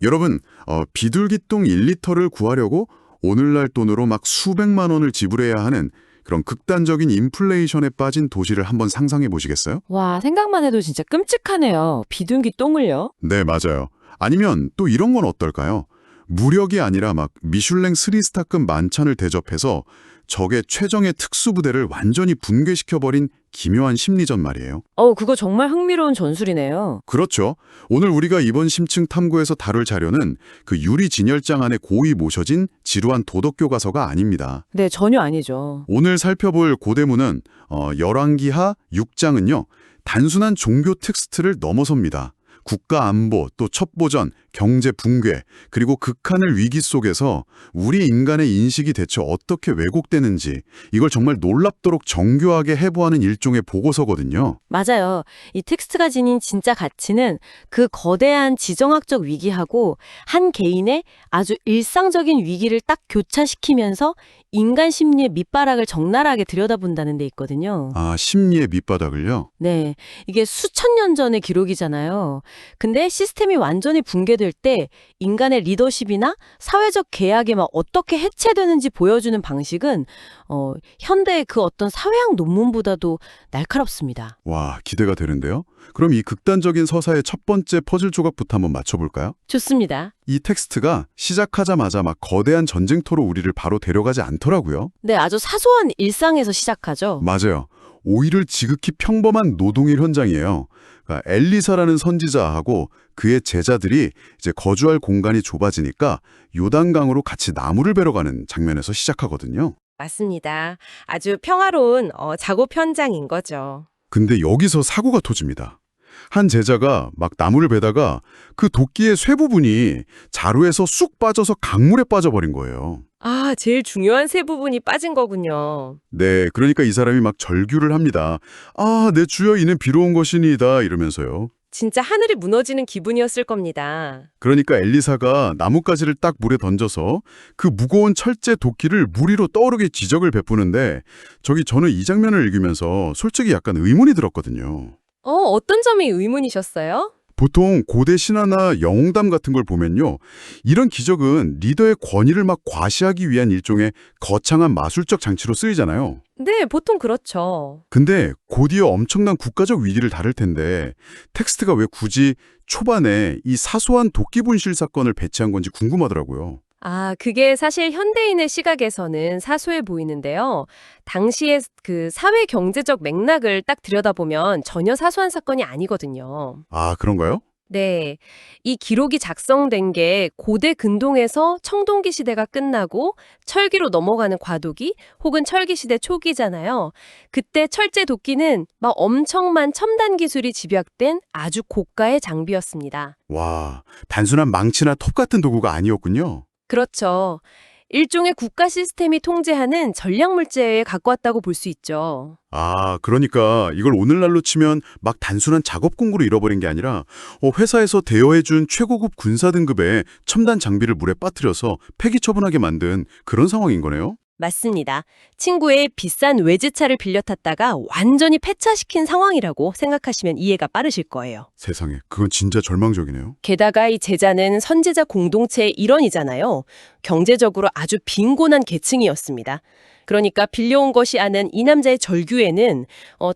여러분, 비둘기똥 1리터를 구하려고 오늘날 돈으로 막 수백만 원을 지불해야 하는 그런 극단적인 인플레이션에 빠진 도시를 한번 상상해 보시겠어요? 와, 생각만 해도 진짜 끔찍하네요. 비둘기 똥을요? 네, 맞아요. 아니면 또 이런 건 어떨까요? 무력이 아니라 막 미슐랭 3스타급 만찬을 대접해서 적의 최정예 특수부대를 완전히 붕괴시켜버린 기묘한 심리전 말이에요. 그거 정말 흥미로운 전술이네요. 그렇죠. 오늘 우리가 이번 심층 탐구에서 다룰 자료는 그 유리 진열장 안에 고이 모셔진 지루한 도덕교과서가 아닙니다. 네, 전혀 아니죠. 오늘 살펴볼 고대문은 열왕기하 6장은요. 단순한 종교 텍스트를 넘어섭니다. 국가 안보, 또 첩보전, 경제 붕괴, 그리고 극한의 위기 속에서 우리 인간의 인식이 대체 어떻게 왜곡되는지 이걸 정말 놀랍도록 정교하게 해부하는 일종의 보고서거든요. 맞아요. 이 텍스트가 지닌 진짜 가치는 그 거대한 지정학적 위기하고 한 개인의 아주 일상적인 위기를 딱 교차시키면서 인간 심리의 밑바닥을 적나라하게 들여다본다는 데 있거든요. 아, 심리의 밑바닥을요? 네, 이게 수천 년 전의 기록이잖아요. 근데 시스템이 완전히 붕괴될 때 인간의 리더십이나 사회적 계약이 막 어떻게 해체되는지 보여주는 방식은 현대의 그 어떤 사회학 논문보다도 날카롭습니다. 와, 기대가 되는데요. 그럼 이 극단적인 서사의 첫 번째 퍼즐 조각부터 한번 맞춰볼까요? 좋습니다. 이 텍스트가 시작하자마자 막 거대한 전쟁터로 우리를 바로 데려가지 않더라고요. 네, 아주 사소한 일상에서 시작하죠. 맞아요. 오히려 지극히 평범한 노동일 현장이에요. 그러니까 엘리사라는 선지자하고 그의 제자들이 이제 거주할 공간이 좁아지니까 요단강으로 같이 나무를 베러 가는 장면에서 시작하거든요. 맞습니다. 아주 평화로운 작업 현장인 거죠. 근데 여기서 사고가 터집니다. 한 제자가 막 나무를 베다가 그 도끼의 쇠 부분이 자루에서 쑥 빠져서 강물에 빠져버린 거예요. 아, 제일 중요한 세 부분이 빠진 거군요. 네, 그러니까 이 사람이 막 절규를 합니다. 아, 내 주여 이는 비로운 것이니이다 이러면서요. 진짜 하늘이 무너지는 기분이었을 겁니다. 그러니까 엘리사가 나뭇가지를 딱 물에 던져서 그 무거운 철제 도끼를 물 위로 떠오르게 지적을 베푸는데 저는 이 장면을 읽으면서 솔직히 약간 의문이 들었거든요. 어떤 점이 의문이셨어요? 보통 고대 신화나 영웅담 같은 걸 보면요. 이런 기적은 리더의 권위를 막 과시하기 위한 일종의 거창한 마술적 장치로 쓰이잖아요. 네, 보통 그렇죠. 근데 곧이어 엄청난 국가적 위기를 다룰 텐데 텍스트가 왜 굳이 초반에 이 사소한 도끼 분실 사건을 배치한 건지 궁금하더라고요. 아, 그게 사실 현대인의 시각에서는 사소해 보이는데요. 당시의 그 사회 경제적 맥락을 딱 들여다보면 전혀 사소한 사건이 아니거든요. 아, 그런가요? 네. 이 기록이 작성된 게 고대 근동에서 청동기 시대가 끝나고 철기로 넘어가는 과도기 혹은 철기 시대 초기잖아요. 그때 철제 도끼는 막 엄청난 첨단 기술이 집약된 아주 고가의 장비였습니다. 와, 단순한 망치나 톱 같은 도구가 아니었군요. 그렇죠. 일종의 국가 시스템이 통제하는 전략 물자에 가까웠다고 볼 수 있죠. 아, 그러니까 이걸 오늘날로 치면 막 단순한 작업 공구로 잃어버린 게 아니라 회사에서 대여해준 최고급 군사 등급의 첨단 장비를 물에 빠뜨려서 폐기 처분하게 만든 그런 상황인 거네요? 맞습니다. 친구의 비싼 외제차를 빌려 탔다가 완전히 폐차시킨 상황이라고 생각하시면 이해가 빠르실 거예요. 세상에, 그건 진짜 절망적이네요. 게다가 이 제자는 선제자 공동체의 일원이잖아요. 경제적으로 아주 빈곤한 계층이었습니다. 그러니까 빌려온 것이 아닌 이 남자의 절규에는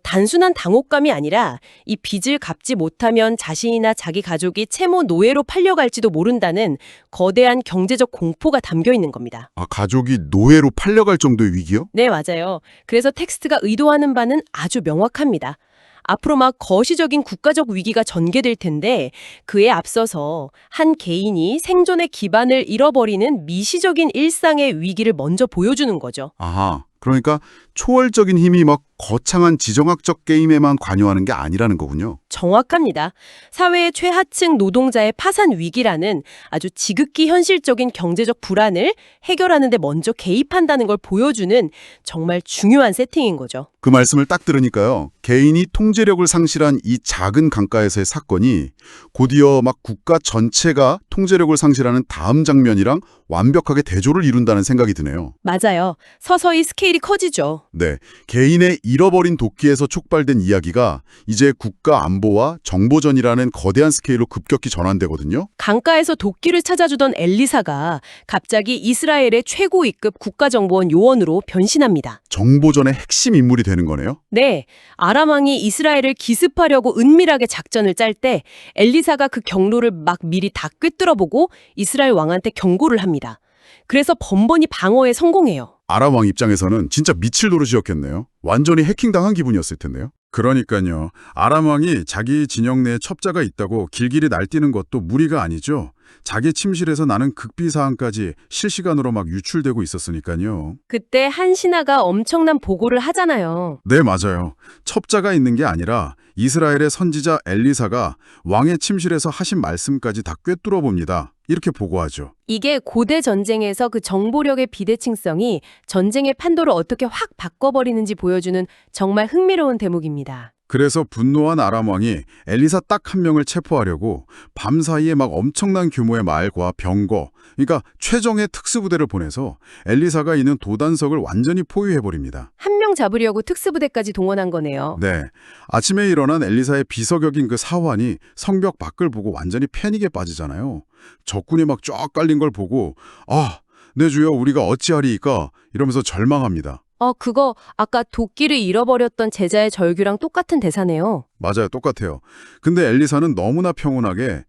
단순한 당혹감이 아니라 이 빚을 갚지 못하면 자신이나 자기 가족이 채무 노예로 팔려갈지도 모른다는 거대한 경제적 공포가 담겨 있는 겁니다. 아, 가족이 노예로 팔려갈 정도의 위기요? 네, 맞아요. 그래서 텍스트가 의도하는 바는 아주 명확합니다. 앞으로 막 거시적인 국가적 위기가 전개될 텐데 그에 앞서서 한 개인이 생존의 기반을 잃어버리는 미시적인 일상의 위기를 먼저 보여주는 거죠. 아하, 그러니까 초월적인 힘이 막 거창한 지정학적 게임에만 관여하는 게 아니라는 거군요. 정확합니다. 사회의 최하층 노동자의 파산 위기라는 아주 지극히 현실적인 경제적 불안을 해결하는 데 먼저 개입한다는 걸 보여주는 정말 중요한 세팅인 거죠. 그 말씀을 딱 들으니까요. 개인이 통제력을 상실한 이 작은 강가에서의 사건이 곧이어 막 국가 전체가 통제력을 상실하는 다음 장면이랑 완벽하게 대조를 이룬다는 생각이 드네요. 맞아요. 서서히 스케일이 커지죠. 네, 개인의 잃어버린 도끼에서 촉발된 이야기가 이제 국가 안보와 정보전이라는 거대한 스케일로 급격히 전환되거든요. 강가에서 도끼를 찾아주던 엘리사가 갑자기 이스라엘의 최고위급 국가정보원 요원으로 변신합니다. 정보전의 핵심 인물이 되는 거네요. 네, 아람 왕이 이스라엘을 기습하려고 은밀하게 작전을 짤 때 엘리사가 그 경로를 막 미리 다 꿰뚫어보고 이스라엘 왕한테 경고를 합니다. 그래서 번번이 방어에 성공해요. 아람 왕 입장에서는 진짜 미칠 노릇이었겠네요. 완전히 해킹당한 기분이었을 텐데요. 그러니까요. 아람 왕이 자기 진영 내에 첩자가 있다고 길길이 날뛰는 것도 무리가 아니죠. 자기 침실에서 나는 극비사항까지 실시간으로 막 유출되고 있었으니까요. 그때 한 신하가 엄청난 보고를 하잖아요. 네, 맞아요. 첩자가 있는 게 아니라 이스라엘의 선지자 엘리사가 왕의 침실에서 하신 말씀까지 다 꿰뚫어 봅니다. 이렇게 보고하죠. 이게 고대 전쟁에서 그 정보력의 비대칭성이 전쟁의 판도를 어떻게 확 바꿔버리는지 보여주는 정말 흥미로운 대목입니다. 그래서 분노한 아람 왕이 엘리사 딱 한 명을 체포하려고 밤사이에 막 엄청난 규모의 말과 병거, 그러니까 최정예 특수부대를 보내서 엘리사가 있는 도단석을 완전히 포위해버립니다. 한 명 잡으려고 특수부대까지 동원한 거네요. 네, 아침에 일어난 엘리사의 비서격인 그 사환이 성벽 밖을 보고 완전히 패닉에 빠지잖아요. 적군이 막 쫙 깔린 걸 보고 아, 내 주여 우리가 어찌하리이까 이러면서 절망합니다. 그거 아까 도끼를 잃어버렸던 제자의 절규랑 똑같은 대사네요. 맞아요. 똑같아요. 근데 엘리사는 너무나 평온하게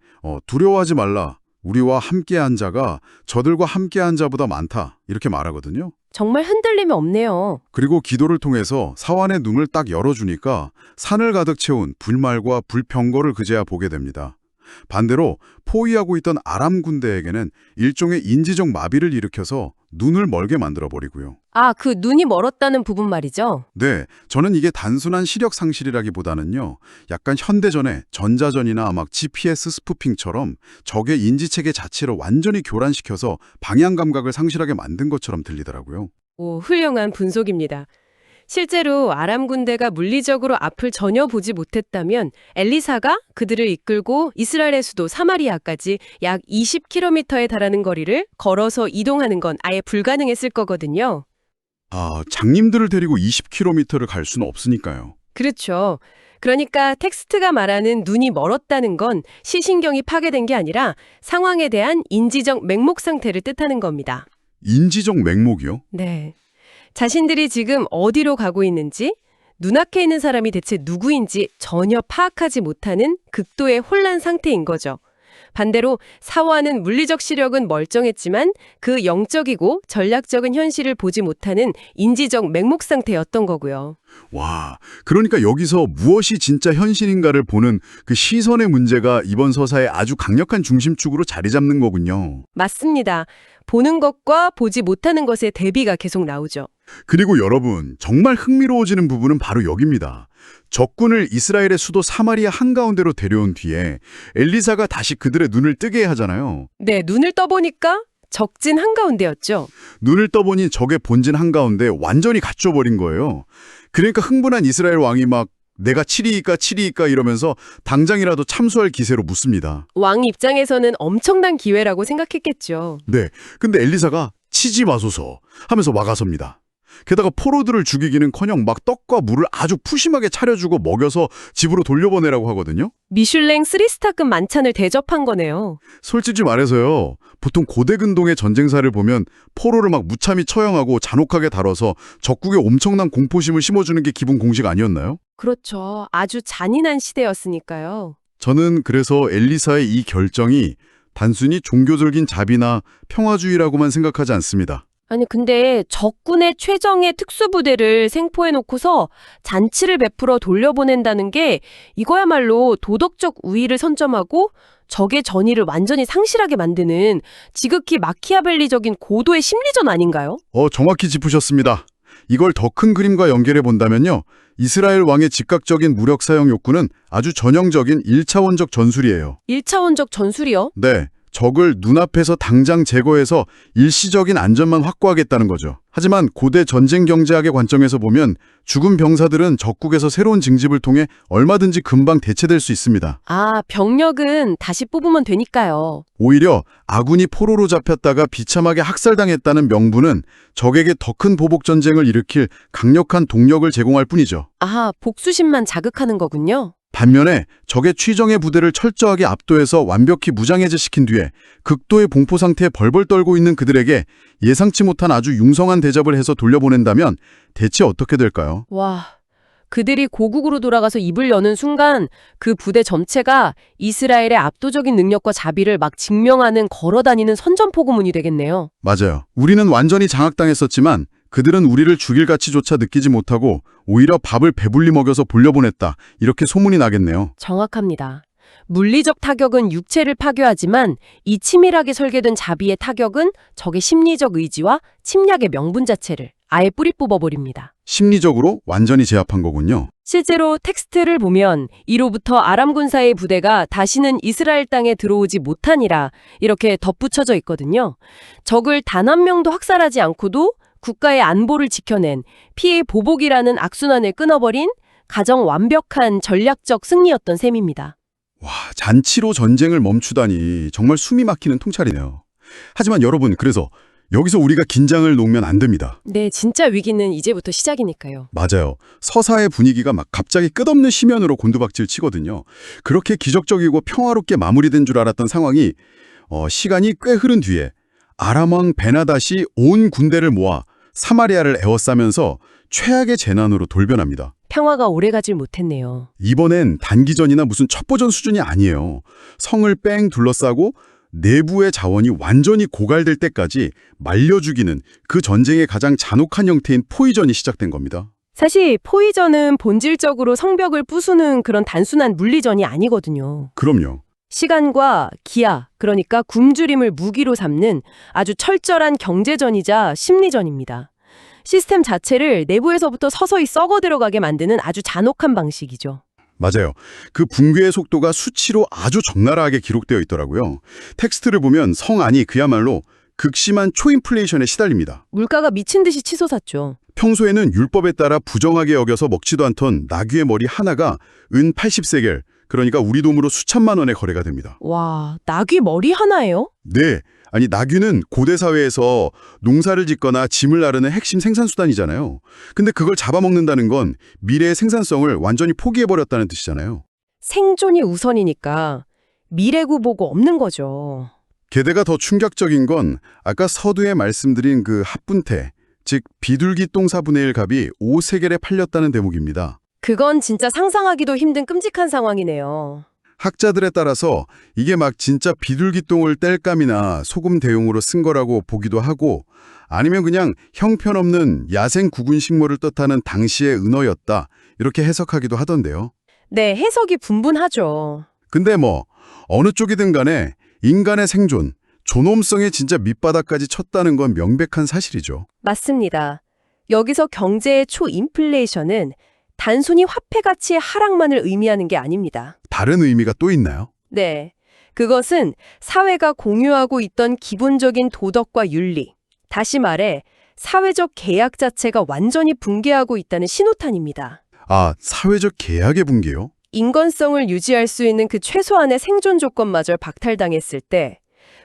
두려워하지 말라. 우리와 함께한 자가 저들과 함께한 자보다 많다. 이렇게 말하거든요. 정말 흔들림이 없네요. 그리고 기도를 통해서 사환의 눈을 딱 열어주니까 산을 가득 채운 불말과 불병거를 그제야 보게 됩니다. 반대로 포위하고 있던 아람 군대에게는 일종의 인지적 마비를 일으켜서 눈을 멀게 만들어버리고요. 그 눈이 멀었다는 부분 말이죠. 네, 저는 이게 단순한 시력 상실이라기보다는요. 약간 현대전의 전자전이나 막 GPS 스푸핑처럼 적의 인지체계 자체를 완전히 교란시켜서 방향 감각을 상실하게 만든 것처럼 들리더라고요. 오, 훌륭한 분석입니다. 실제로 아람 군대가 물리적으로 앞을 전혀 보지 못했다면 엘리사가 그들을 이끌고 이스라엘의 수도 사마리아까지 약 20km에 달하는 거리를 걸어서 이동하는 건 아예 불가능했을 거거든요. 장님들을 데리고 20km를 갈 수는 없으니까요. 그렇죠. 그러니까 텍스트가 말하는 눈이 멀었다는 건 시신경이 파괴된 게 아니라 상황에 대한 인지적 맹목 상태를 뜻하는 겁니다. 인지적 맹목이요? 네. 자신들이 지금 어디로 가고 있는지, 눈앞에 있는 사람이 대체 누구인지 전혀 파악하지 못하는 극도의 혼란 상태인 거죠. 반대로 사화는 물리적 시력은 멀쩡했지만 그 영적이고 전략적인 현실을 보지 못하는 인지적 맹목 상태였던 거고요. 와, 그러니까 여기서 무엇이 진짜 현실인가를 보는 그 시선의 문제가 이번 서사의 아주 강력한 중심축으로 자리 잡는 거군요. 맞습니다. 보는 것과 보지 못하는 것의 대비가 계속 나오죠. 그리고 여러분, 정말 흥미로워지는 부분은 바로 여기입니다. 적군을 이스라엘의 수도 사마리아 한가운데로 데려온 뒤에 엘리사가 다시 그들의 눈을 뜨게 하잖아요. 네, 눈을 떠보니까 적진 한가운데였죠. 눈을 떠보니 적의 본진 한가운데 완전히 갇혀버린 거예요. 그러니까 흥분한 이스라엘 왕이 막 내가 치리이까 이러면서 당장이라도 참수할 기세로 묻습니다. 왕 입장에서는 엄청난 기회라고 생각했겠죠. 네, 근데 엘리사가 치지 마소서 하면서 막아섭니다. 게다가 포로들을 죽이기는커녕 막 떡과 물을 아주 푸짐하게 차려주고 먹여서 집으로 돌려보내라고 하거든요. 미슐랭 3스타급 만찬을 대접한 거네요. 솔직히 말해서요. 보통 고대 근동의 전쟁사를 보면 포로를 막 무참히 처형하고 잔혹하게 다뤄서 적국에 엄청난 공포심을 심어주는 게 기본 공식 아니었나요? 그렇죠. 아주 잔인한 시대였으니까요. 저는 그래서 엘리사의 이 결정이 단순히 종교적인 자비나 평화주의라고만 생각하지 않습니다. 아니 근데 적군의 최정예 특수부대를 생포해놓고서 잔치를 베풀어 돌려보낸다는 게 이거야말로 도덕적 우위를 선점하고 적의 전의를 완전히 상실하게 만드는 지극히 마키아벨리적인 고도의 심리전 아닌가요? 정확히 짚으셨습니다. 이걸 더 큰 그림과 연결해 본다면요. 이스라엘 왕의 즉각적인 무력 사용 욕구는 아주 전형적인 1차원적 전술이에요. 1차원적 전술이요? 네. 적을 눈앞에서 당장 제거해서 일시적인 안전만 확보하겠다는 거죠. 하지만 고대 전쟁 경제학의 관점에서 보면 죽은 병사들은 적국에서 새로운 징집을 통해 얼마든지 금방 대체될 수 있습니다. 아, 병력은 다시 뽑으면 되니까요. 오히려 아군이 포로로 잡혔다가 비참하게 학살당했다는 명분은 적에게 더 큰 보복 전쟁을 일으킬 강력한 동력을 제공할 뿐이죠. 아, 복수심만 자극하는 거군요. 반면에 적의 취정의 부대를 철저하게 압도해서 완벽히 무장해제시킨 뒤에 극도의 공포 상태에 벌벌 떨고 있는 그들에게 예상치 못한 아주 융성한 대접을 해서 돌려보낸다면 대체 어떻게 될까요? 와, 그들이 고국으로 돌아가서 입을 여는 순간 그 부대 전체가 이스라엘의 압도적인 능력과 자비를 막 증명하는 걸어다니는 선전포고문이 되겠네요. 맞아요. 우리는 완전히 장악당했었지만 그들은 우리를 죽일 가치조차 느끼지 못하고 오히려 밥을 배불리 먹여서 돌려보냈다. 이렇게 소문이 나겠네요. 정확합니다. 물리적 타격은 육체를 파괴하지만 이 치밀하게 설계된 자비의 타격은 적의 심리적 의지와 침략의 명분 자체를 아예 뿌리 뽑아버립니다. 심리적으로 완전히 제압한 거군요. 실제로 텍스트를 보면 이로부터 아람 군사의 부대가 다시는 이스라엘 땅에 들어오지 못하니라 이렇게 덧붙여져 있거든요. 적을 단 한 명도 학살하지 않고도 국가의 안보를 지켜낸 피해 보복이라는 악순환을 끊어버린 가장 완벽한 전략적 승리였던 셈입니다. 와, 잔치로 전쟁을 멈추다니 정말 숨이 막히는 통찰이네요. 하지만 여러분, 그래서 여기서 우리가 긴장을 놓으면 안 됩니다. 네, 진짜 위기는 이제부터 시작이니까요. 맞아요. 서사의 분위기가 막 갑자기 끝없는 심연으로 곤두박질 치거든요. 그렇게 기적적이고 평화롭게 마무리된 줄 알았던 상황이 시간이 꽤 흐른 뒤에 아람왕 베나닷이 온 군대를 모아 사마리아를 에워싸면서 최악의 재난으로 돌변합니다. 평화가 오래가질 못했네요. 이번엔 단기전이나 무슨 첩보전 수준이 아니에요. 성을 뺑 둘러싸고 내부의 자원이 완전히 고갈될 때까지 말려 죽이는 그 전쟁의 가장 잔혹한 형태인 포위전이 시작된 겁니다. 사실 포위전은 본질적으로 성벽을 부수는 그런 단순한 물리전이 아니거든요. 그럼요. 시간과 기아, 그러니까 굶주림을 무기로 삼는 아주 철저한 경제전이자 심리전입니다. 시스템 자체를 내부에서부터 서서히 썩어 들어가게 만드는 아주 잔혹한 방식이죠. 맞아요. 그 붕괴의 속도가 수치로 아주 적나라하게 기록되어 있더라고요. 텍스트를 보면 성 안이 그야말로 극심한 초인플레이션에 시달립니다. 물가가 미친 듯이 치솟았죠. 평소에는 율법에 따라 부정하게 여겨서 먹지도 않던 나귀의 머리 하나가 은 80세겔, 그러니까 우리 돈으로 수천만 원의 거래가 됩니다. 와, 나귀 머리 하나예요? 네. 아니, 나귀는 고대 사회에서 농사를 짓거나 짐을 나르는 핵심 생산수단이잖아요. 근데 그걸 잡아먹는다는 건 미래의 생산성을 완전히 포기해버렸다는 뜻이잖아요. 생존이 우선이니까 미래구 보고 없는 거죠. 게다가 더 충격적인 건 아까 서두에 말씀드린 그 합분태, 즉 비둘기 똥 4분의 1 값이 5세겔에 팔렸다는 대목입니다. 그건 진짜 상상하기도 힘든 끔찍한 상황이네요. 학자들에 따라서 이게 막 진짜 비둘기 똥을 땔감이나 소금 대용으로 쓴 거라고 보기도 하고 아니면 그냥 형편없는 야생 구근 식물을 뜻하는 당시의 은어였다 이렇게 해석하기도 하던데요. 네, 해석이 분분하죠. 근데 뭐 어느 쪽이든 간에 인간의 생존, 존엄성에 진짜 밑바닥까지 쳤다는 건 명백한 사실이죠. 맞습니다. 여기서 경제의 초인플레이션은 단순히 화폐 가치의 하락만을 의미하는 게 아닙니다. 다른 의미가 또 있나요? 네, 그것은 사회가 공유하고 있던 기본적인 도덕과 윤리, 다시 말해 사회적 계약 자체가 완전히 붕괴하고 있다는 신호탄입니다. 아, 사회적 계약의 붕괴요? 인건성을 유지할 수 있는 그 최소한의 생존 조건마저 박탈당했을 때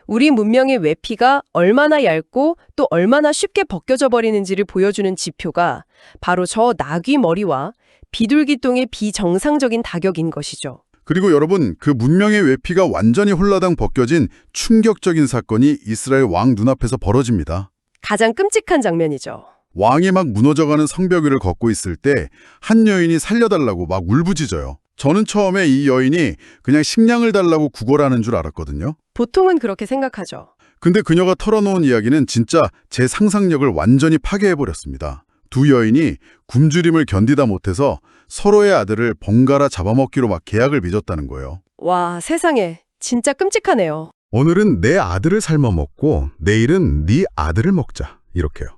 우리 문명의 외피가 얼마나 얇고 또 얼마나 쉽게 벗겨져 버리는지를 보여주는 지표가 바로 저 나귀 머리와 비둘기똥의 비정상적인 타격인 것이죠. 그리고 여러분, 그 문명의 외피가 완전히 홀라당 벗겨진 충격적인 사건이 이스라엘 왕 눈앞에서 벌어집니다. 가장 끔찍한 장면이죠. 왕이 막 무너져가는 성벽 위를 걷고 있을 때 한 여인이 살려달라고 막 울부짖어요. 저는 처음에 이 여인이 그냥 식량을 달라고 구걸하는 줄 알았거든요. 보통은 그렇게 생각하죠. 근데 그녀가 털어놓은 이야기는 진짜 제 상상력을 완전히 파괴해버렸습니다. 두 여인이 굶주림을 견디다 못해서 서로의 아들을 번갈아 잡아먹기로 막 계약을 맺었다는 거예요. 와, 세상에. 진짜 끔찍하네요. 오늘은 내 아들을 삶아먹고 내일은 네 아들을 먹자. 이렇게요.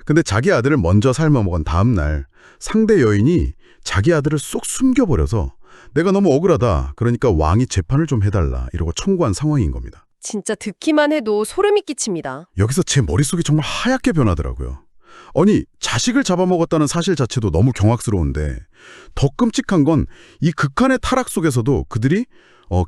근데 자기 아들을 먼저 삶아먹은 다음 날 상대 여인이 자기 아들을 쏙 숨겨버려서 내가 너무 억울하다. 그러니까 왕이 재판을 좀 해달라. 이러고 청구한 상황인 겁니다. 진짜 듣기만 해도 소름이 끼칩니다. 여기서 제 머릿속이 정말 하얗게 변하더라고요. 아니, 자식을 잡아먹었다는 사실 자체도 너무 경악스러운데 더 끔찍한 건 이 극한의 타락 속에서도 그들이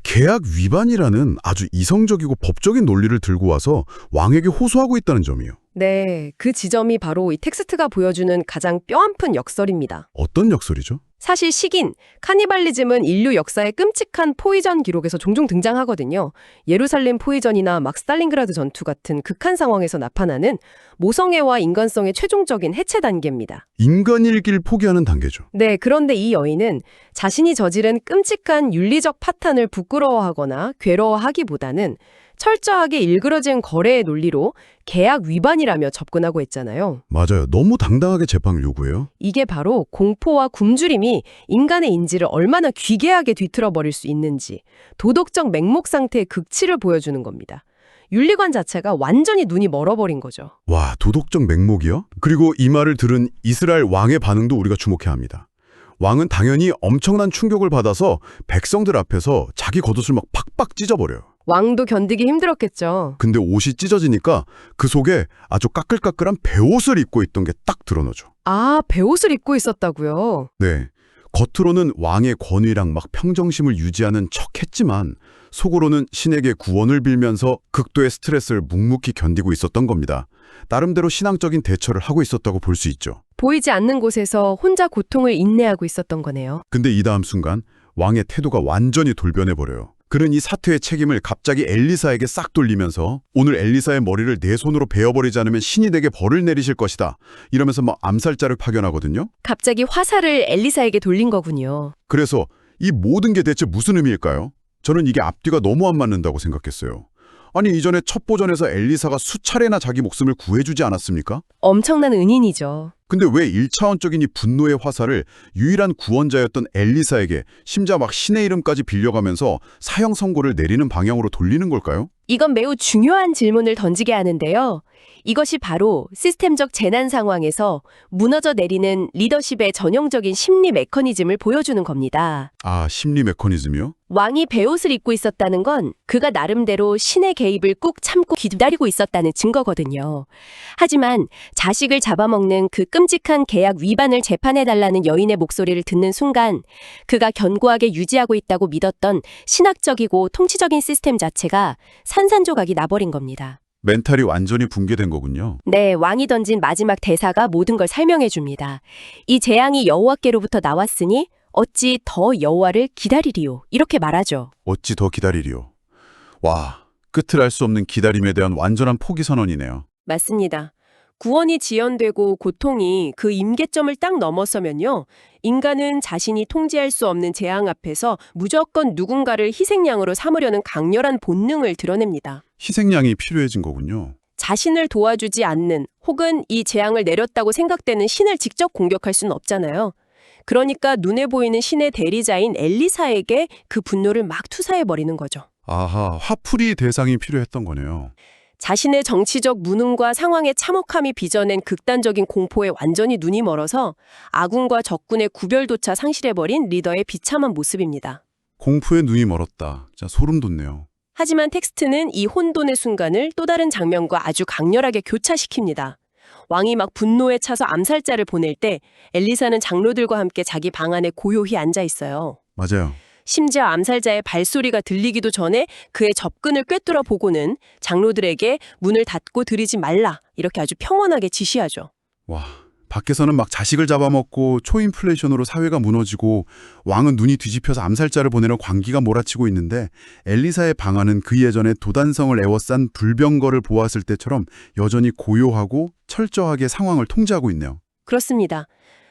계약 위반이라는 아주 이성적이고 법적인 논리를 들고 와서 왕에게 호소하고 있다는 점이에요. 네, 그 지점이 바로 이 텍스트가 보여주는 가장 뼈아픈 역설입니다. 어떤 역설이죠? 사실 식인, 카니발리즘은 인류 역사의 끔찍한 포위전 기록에서 종종 등장하거든요. 예루살렘 포위전이나 막 스탈린그라드 전투 같은 극한 상황에서 나타나는 모성애와 인간성의 최종적인 해체 단계입니다. 인간일기를 포기하는 단계죠. 네, 그런데 이 여인은 자신이 저지른 끔찍한 윤리적 파탄을 부끄러워하거나 괴로워하기보다는 철저하게 일그러진 거래의 논리로 계약 위반이라며 접근하고 있잖아요. 맞아요. 너무 당당하게 재판을 요구해요. 이게 바로 공포와 굶주림이 인간의 인지를 얼마나 귀괴하게 뒤틀어버릴 수 있는지 도덕적 맹목 상태의 극치를 보여주는 겁니다. 윤리관 자체가 완전히 눈이 멀어버린 거죠. 와, 도덕적 맹목이요? 그리고 이 말을 들은 이스라엘 왕의 반응도 우리가 주목해야 합니다. 왕은 당연히 엄청난 충격을 받아서 백성들 앞에서 자기 겉옷을 막 팍팍 찢어버려요. 왕도 견디기 힘들었겠죠. 근데 옷이 찢어지니까 그 속에 아주 까끌까끌한 베옷을 입고 있던 게 딱 드러나죠. 아, 베옷을 입고 있었다고요? 네. 겉으로는 왕의 권위랑 막 평정심을 유지하는 척 했지만 속으로는 신에게 구원을 빌면서 극도의 스트레스를 묵묵히 견디고 있었던 겁니다. 나름대로 신앙적인 대처를 하고 있었다고 볼 수 있죠. 보이지 않는 곳에서 혼자 고통을 인내하고 있었던 거네요. 근데 이 다음 순간 왕의 태도가 완전히 돌변해버려요. 그는 이 사태의 책임을 갑자기 엘리사에게 싹 돌리면서 오늘 엘리사의 머리를 내 손으로 베어버리지 않으면 신이 내게 벌을 내리실 것이다. 이러면서 막 암살자를 파견하거든요. 갑자기 화살을 엘리사에게 돌린 거군요. 그래서 이 모든 게 대체 무슨 의미일까요? 저는 이게 앞뒤가 너무 안 맞는다고 생각했어요. 아니, 이전에 첩보전에서 엘리사가 수차례나 자기 목숨을 구해주지 않았습니까? 엄청난 은인이죠. 근데 왜 1차원적인 이 분노의 화살을 유일한 구원자였던 엘리사에게 심지어 막 신의 이름까지 빌려가면서 사형 선고를 내리는 방향으로 돌리는 걸까요? 이건 매우 중요한 질문을 던지게 하는데요. 이것이 바로 시스템적 재난 상황에서 무너져 내리는 리더십의 전형적인 심리 메커니즘을 보여주는 겁니다. 아, 심리 메커니즘이요? 왕이 베옷을 입고 있었다는 건 그가 나름대로 신의 개입을 꾹 참고 기다리고 있었다는 증거거든요. 하지만 자식을 잡아먹는 그 끔찍한 계약 위반을 재판해달라는 여인의 목소리를 듣는 순간 그가 견고하게 유지하고 있다고 믿었던 신학적이고 통치적인 시스템 자체가 산산조각이 나버린 겁니다. 멘탈이 완전히 붕괴된 거군요. 네, 왕이 던진 마지막 대사가 모든 걸 설명해 줍니다. 이 재앙이 여호와께로부터 나왔으니 어찌 더 여호와를 기다리리요. 이렇게 말하죠. 어찌 더 기다리리요. 와, 끝을 알 수 없는 기다림에 대한 완전한 포기 선언이네요. 맞습니다. 구원이 지연되고 고통이 그 임계점을 딱 넘어서면요. 인간은 자신이 통제할 수 없는 재앙 앞에서 무조건 누군가를 희생양으로 삼으려는 강렬한 본능을 드러냅니다. 희생양이 필요해진 거군요. 자신을 도와주지 않는 혹은 이 재앙을 내렸다고 생각되는 신을 직접 공격할 수는 없잖아요. 그러니까 눈에 보이는 신의 대리자인 엘리사에게 그 분노를 막 투사해버리는 거죠. 아하, 화풀이 대상이 필요했던 거네요. 자신의 정치적 무능과 상황의 참혹함이 빚어낸 극단적인 공포에 완전히 눈이 멀어서 아군과 적군의 구별조차 상실해버린 리더의 비참한 모습입니다. 공포에 눈이 멀었다. 진짜 소름 돋네요. 하지만 텍스트는 이 혼돈의 순간을 또 다른 장면과 아주 강렬하게 교차시킵니다. 왕이 막 분노에 차서 암살자를 보낼 때 엘리사는 장로들과 함께 자기 방 안에 고요히 앉아 있어요. 맞아요. 심지어 암살자의 발소리가 들리기도 전에 그의 접근을 꿰뚫어 보고는 장로들에게 문을 닫고 들이지 말라 이렇게 아주 평온하게 지시하죠. 와, 밖에서는 막 자식을 잡아먹고 초인플레이션으로 사회가 무너지고 왕은 눈이 뒤집혀서 암살자를 보내려 광기가 몰아치고 있는데 엘리사의 방 안은 그 예전에 도단성을 에워싼 불병거를 보았을 때처럼 여전히 고요하고 철저하게 상황을 통제하고 있네요. 그렇습니다.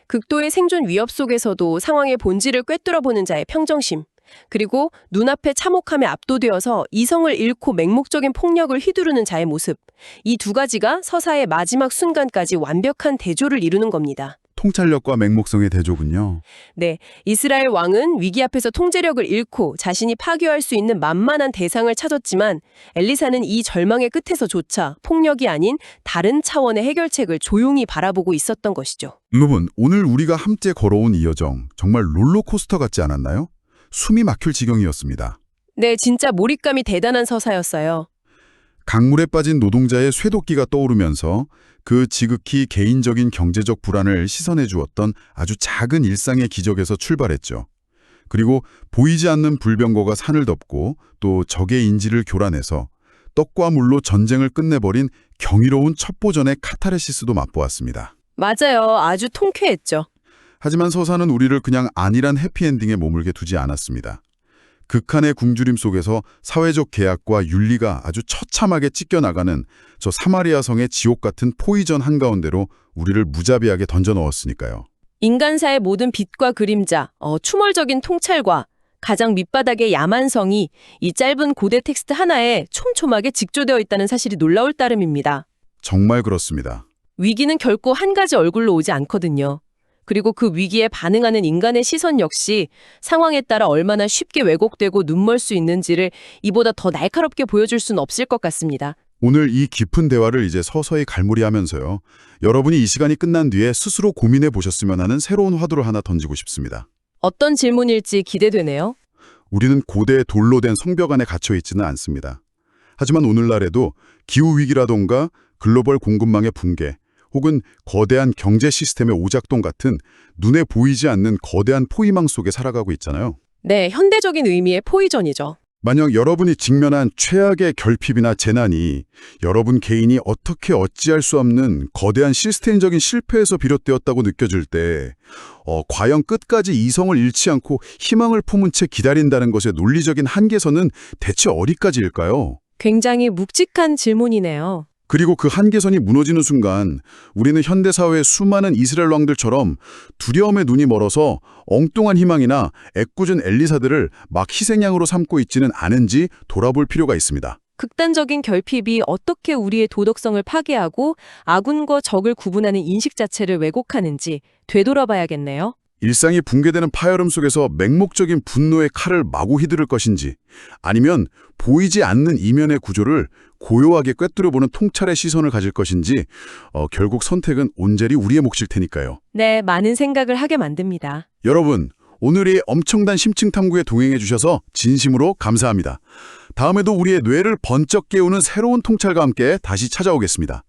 극도의 생존 위협 속에서도 상황의 본질을 꿰뚫어보는 자의 평정심, 그리고 눈앞의 참혹함에 압도되어서 이성을 잃고 맹목적인 폭력을 휘두르는 자의 모습, 이 두 가지가 서사의 마지막 순간까지 완벽한 대조를 이루는 겁니다. 통찰력과 맹목성의 대조군요. 네, 이스라엘 왕은 위기 앞에서 통제력을 잃고 자신이 파괴할 수 있는 만만한 대상을 찾았지만 엘리사는 이 절망의 끝에서조차 폭력이 아닌 다른 차원의 해결책을 조용히 바라보고 있었던 것이죠. 여러분, 오늘 우리가 함께 걸어온 이 여정 정말 롤러코스터 같지 않았나요? 숨이 막힐 지경이었습니다. 네, 진짜 몰입감이 대단한 서사였어요. 강물에 빠진 노동자의 쇠도끼가 떠오르면서 그 지극히 개인적인 경제적 불안을 시선해 주었던 아주 작은 일상의 기적에서 출발했죠. 그리고 보이지 않는 불병거가 산을 덮고 또 적의 인지를 교란해서 떡과 물로 전쟁을 끝내버린 경이로운 첩보전의 카타르시스도 맛보았습니다. 맞아요. 아주 통쾌했죠. 하지만 서사는 우리를 그냥 안일한 해피엔딩에 머물게 두지 않았습니다. 극한의 굶주림 속에서 사회적 계약과 윤리가 아주 처참하게 찢겨나가는 저 사마리아 성의 지옥 같은 포위전 한가운데로 우리를 무자비하게 던져넣었으니까요. 인간사의 모든 빛과 그림자, 추몰적인 통찰과 가장 밑바닥의 야만성이 이 짧은 고대 텍스트 하나에 촘촘하게 직조되어 있다는 사실이 놀라울 따름입니다. 정말 그렇습니다. 위기는 결코 한 가지 얼굴로 오지 않거든요. 그리고 그 위기에 반응하는 인간의 시선 역시 상황에 따라 얼마나 쉽게 왜곡되고 눈멀 수 있는지를 이보다 더 날카롭게 보여줄 수는 없을 것 같습니다. 오늘 이 깊은 대화를 이제 서서히 갈무리하면서요. 여러분이 이 시간이 끝난 뒤에 스스로 고민해 보셨으면 하는 새로운 화두를 하나 던지고 싶습니다. 어떤 질문일지 기대되네요. 우리는 고대의 돌로 된 성벽 안에 갇혀 있지는 않습니다. 하지만 오늘날에도 기후위기라던가 글로벌 공급망의 붕괴, 혹은 거대한 경제 시스템의 오작동 같은 눈에 보이지 않는 거대한 포위망 속에 살아가고 있잖아요. 네, 현대적인 의미의 포위전이죠. 만약 여러분이 직면한 최악의 결핍이나 재난이 여러분 개인이 어떻게 어찌할 수 없는 거대한 시스템적인 실패에서 비롯되었다고 느껴질 때 과연 끝까지 이성을 잃지 않고 희망을 품은 채 기다린다는 것의 논리적인 한계선은 대체 어디까지일까요? 굉장히 묵직한 질문이네요. 그리고 그 한계선이 무너지는 순간 우리는 현대사회의 수많은 이스라엘 왕들처럼 두려움에 눈이 멀어서 엉뚱한 희망이나 애꿎은 엘리사들을 막 희생양으로 삼고 있지는 않은지 돌아볼 필요가 있습니다. 극단적인 결핍이 어떻게 우리의 도덕성을 파괴하고 아군과 적을 구분하는 인식 자체를 왜곡하는지 되돌아봐야겠네요. 일상이 붕괴되는 파열음 속에서 맹목적인 분노의 칼을 마구 휘두를 것인지 아니면 보이지 않는 이면의 구조를 고요하게 꿰뚫어보는 통찰의 시선을 가질 것인지 결국 선택은 온전히 우리의 몫일 테니까요. 네, 많은 생각을 하게 만듭니다. 여러분, 오늘이 엄청난 심층 탐구에 동행해 주셔서 진심으로 감사합니다. 다음에도 우리의 뇌를 번쩍 깨우는 새로운 통찰과 함께 다시 찾아오겠습니다.